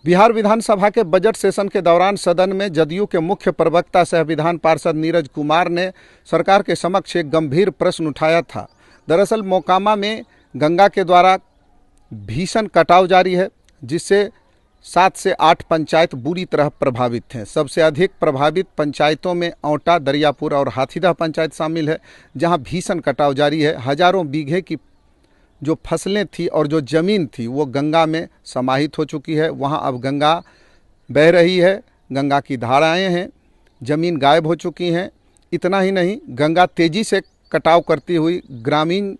बिहार विधानसभा के budget session के दौरान सदन में जदयू के मुख्य प्रवक्ता सह विधान पार्षद नीरज कुमार ने सरकार के समक्ष एक गंभीर प्रश्न उठाया था। दरअसल मोकामा में गंगा के द्वारा भीषण कटाव जारी है, जिससे 7 से 8 पंचायत बुरी तरह प्रभावित हैं। सबसे अधिक प्रभावित पंचायतों में औंटा, दरियापुर और हाथीदह पंचायत शामिल है, जहां भीषण कटाव जारी है। हजारों बीघे की जो फसलें थी और जो ज़मीन थी वो गंगा में समाहित हो चुकी है। वहाँ अब गंगा बह रही है, गंगा की धाराएं हैं, ज़मीन गायब हो चुकी हैं। इतना ही नहीं, गंगा तेज़ी से कटाव करती हुई ग्रामीण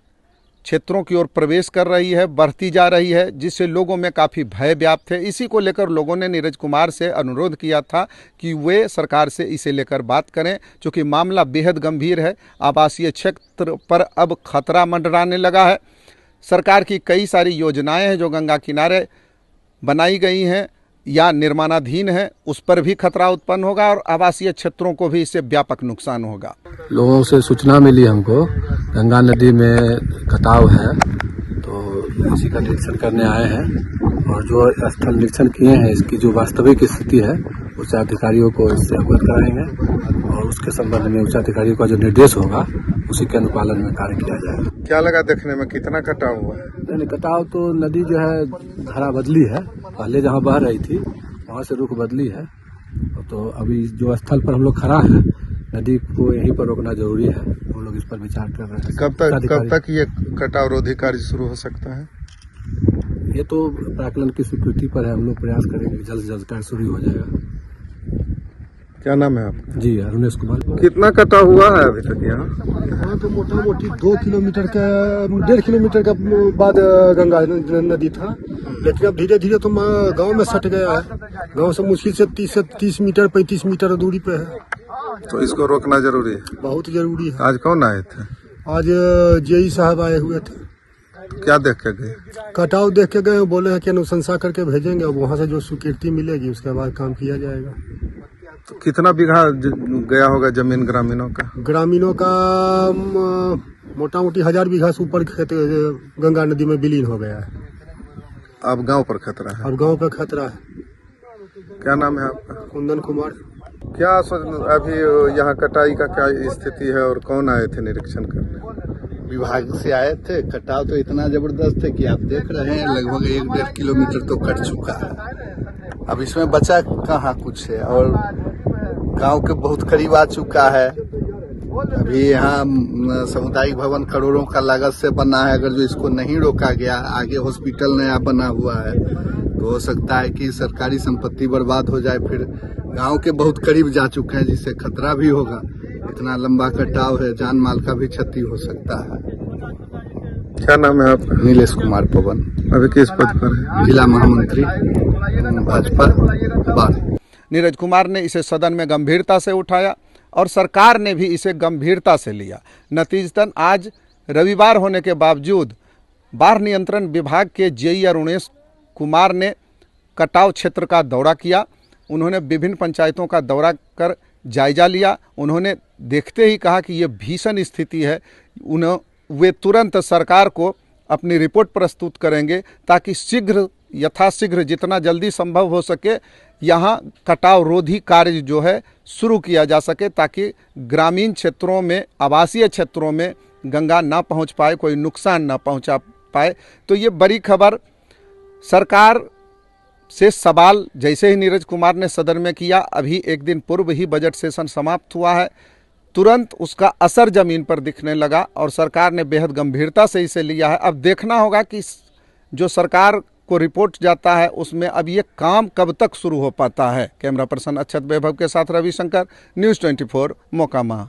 क्षेत्रों की ओर प्रवेश कर रही है, बढ़ती जा रही है, जिससे लोगों में काफ़ी भय व्याप्त है। इसी को लेकर लोगों ने नीरज कुमार से अनुरोध किया था कि वे सरकार से इसे लेकर बात करें, क्योंकि मामला बेहद गंभीर है। आवासीय क्षेत्र पर अब खतरा मंडराने लगा है। सरकार की कई सारी योजनाएं हैं जो गंगा किनारे बनाई गई हैं या निर्माणाधीन है, उस पर भी खतरा उत्पन्न होगा और आवासीय क्षेत्रों को भी इससे व्यापक नुकसान होगा। लोगों से सूचना मिली हमको गंगा नदी में कटाव है, तो इसी का निरीक्षण करने आए हैं और जो स्थल निरीक्षण किए हैं इसकी जो वास्तविक स्थिति है उच्चाधिकारियों को इससे अवगत कराएंगे और उसके संबंध में उच्चाधिकारियों का जो निर्देश होगा उसी के अनुपालन में कार्य किया जाएगा। क्या लगा देखने में, कितना कटाव हुआ है? नहीं, कटाव तो नदी जो है धारा बदली है, पहले जहाँ बह रही थी वहाँ से रुख बदली है। तो अभी जो स्थल पर हम लोग खड़ा है, नदी को यहीं पर रोकना जरूरी है। हम लोग इस पर विचार कर रहे हैं। कब तक ये कटाव रोधी कार्य शुरू हो सकता है? ये तो प्राकलन की स्वीकृति पर है। हम लोग प्रयास करेंगे जल्द से जल्द कार्य शुरू हो जाएगा। क्या नाम है आपका? जी, अरुणेश कुमार। कितना कटाव हुआ है अभी तक यहाँ? तो मोटा मोटी 2 किलोमीटर का 1.5 किलोमीटर का बाद गंगा नदी था, लेकिन अब धीरे धीरे तो गांव में सट गया है। गांव से मुश्किल से 30 मीटर 35 मीटर दूरी पे है। तो इसको रोकना जरूरी है, बहुत जरूरी है। आज कौन आए थे? आज जेई साहब आए हुए थे। क्या देख के गए? कटाव देख के गए, बोले हैं कि अनुशंसा करके भेजेंगे, अब वहाँ से जो स्वीकृति मिलेगी उसके बाद काम किया जाएगा। तो कितना बीघा गया होगा जमीन ग्रामीणों का? ग्रामीणों का मोटा मोटी 1000 बीघा से ऊपर खेत गंगा नदी में विलीन हो गया है। अब गांव पर खतरा है? अब गांव पर खतरा है। क्या नाम है आपका? कुंदन कुमार। क्या अभी यहाँ कटाई का क्या स्थिति है और कौन आए थे निरीक्षण करने? विभाग से आए थे। कटाव तो इतना जबरदस्त है कि आप देख रहे हैं, लगभग 1-1.5 किलोमीटर तो कट चुका है। अब इसमें बचा कहाँ कुछ है, और गांव के बहुत करीब आ चुका है। अभी यहाँ सामुदायिक भवन करोड़ों का लागत से बना है। अगर जो इसको नहीं रोका गया, आगे हॉस्पिटल नया बना हुआ है, तो हो सकता है कि सरकारी संपत्ति बर्बाद हो जाए। फिर गांव के बहुत करीब जा चुके हैं, जिससे खतरा भी होगा। इतना लंबा कटाव है, जान माल का भी क्षति हो सकता है। क्या नाम है आपका? नीलेश कुमार पवन। अभी किस पद पर है? जिला महामंत्री भाजपा बाढ़। नीरज कुमार ने इसे सदन में गंभीरता से उठाया और सरकार ने भी इसे गंभीरता से लिया। नतीजतन आज रविवार होने के बावजूद बाढ़ नियंत्रण विभाग के जेई अरुणेश कुमार ने कटाव क्षेत्र का दौरा किया। उन्होंने विभिन्न पंचायतों का दौरा कर जायजा लिया। उन्होंने देखते ही कहा कि ये भीषण स्थिति है। वे तुरंत सरकार को अपनी रिपोर्ट प्रस्तुत करेंगे ताकि यथाशीघ्र जितना जल्दी संभव हो सके यहाँ कटाव रोधी कार्य जो है शुरू किया जा सके, ताकि ग्रामीण क्षेत्रों में, आवासीय क्षेत्रों में गंगा ना पहुँच पाए, कोई नुकसान ना पहुँचा पाए। तो ये बड़ी खबर। सरकार से सवाल जैसे ही नीरज कुमार ने सदन में किया, अभी एक दिन पूर्व ही बजट सेशन समाप्त हुआ है, तुरंत उसका असर जमीन पर दिखने लगा और सरकार ने बेहद गंभीरता से इसे लिया है। अब देखना होगा कि जो सरकार को रिपोर्ट जाता है उसमें अब ये काम कब तक शुरू हो पाता है। कैमरा पर्सन अक्षत वैभव के साथ रविशंकर, न्यूज़ 24 मोकामा।